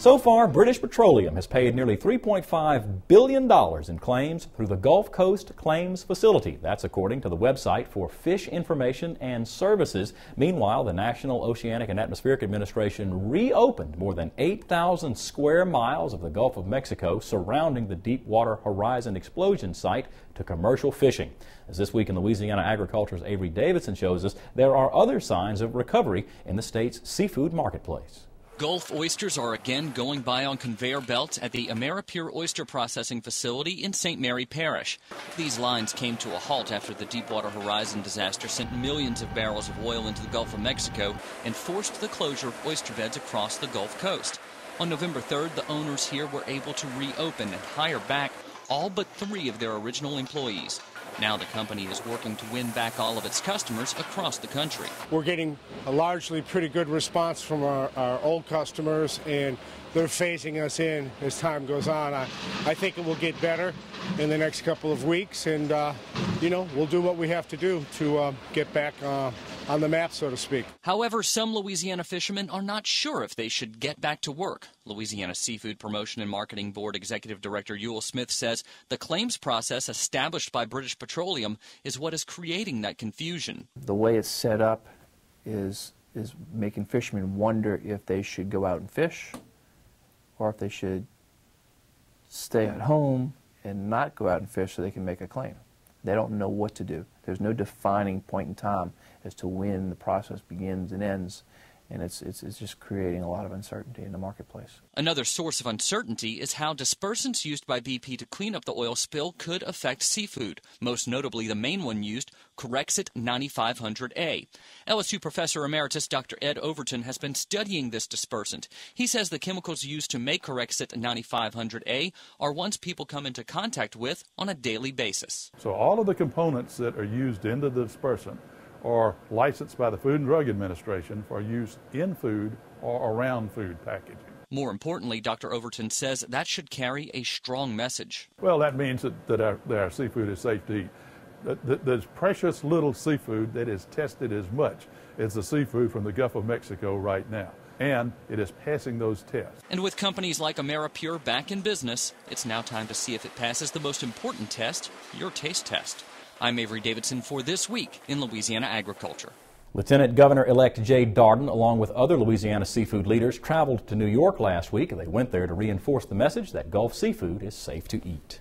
So far, British Petroleum has paid nearly $3.5 billion in claims through the Gulf Coast Claims Facility. That's according to the website for Fish Information and Services. Meanwhile, the National Oceanic and Atmospheric Administration reopened more than 8,000 square miles of the Gulf of Mexico surrounding the Deepwater Horizon explosion site to commercial fishing. As This Week in Louisiana Agriculture's Avery Davidson shows us, there are other signs of recovery in the state's seafood marketplace. Gulf oysters are again going by on conveyor belts at the Avery oyster processing facility in St. Mary Parish. These lines came to a halt after the Deepwater Horizon disaster sent millions of barrels of oil into the Gulf of Mexico and forced the closure of oyster beds across the Gulf Coast. On November 3rd, the owners here were able to reopen and hire back all but 3 of their original employees. Now the company is working to win back all of its customers across the country. We're getting a largely pretty good response from our old customers, and they're phasing us in as time goes on. I think it will get better in the next couple of weeks, and we'll do what we have to do to get back on the map, so to speak. However, some Louisiana fishermen are not sure if they should get back to work. Louisiana Seafood Promotion and Marketing Board Executive Director Ewell Smith says the claims process established by British Petroleum is what is creating that confusion. The way it's set up is making fishermen wonder if they should go out and fish or if they should stay at home and not go out and fish so they can make a claim. They don't know what to do. There's no defining point in time as to when the process begins and ends, and it's just creating a lot of uncertainty in the marketplace. Another source of uncertainty is how dispersants used by BP to clean up the oil spill could affect seafood, most notably the main one used, Corexit 9500A. LSU Professor Emeritus Dr. Ed Overton has been studying this dispersant. He says the chemicals used to make Corexit 9500A are ones people come into contact with on a daily basis. So all of the components that are used into the dispersant are licensed by the Food and Drug Administration for use in food or around food packaging. More importantly, Dr. Overton says that should carry a strong message. Well, that means that our seafood is safe to eat. There's precious little seafood that is tested as much as the seafood from the Gulf of Mexico right now, and it is passing those tests. And with companies like Ameripure back in business, it's now time to see if it passes the most important test, your taste test. I'm Avery Davidson for This Week in Louisiana Agriculture. Lieutenant Governor-elect Jay Darden, along with other Louisiana seafood leaders, traveled to New York last week. They went there to reinforce the message that Gulf seafood is safe to eat.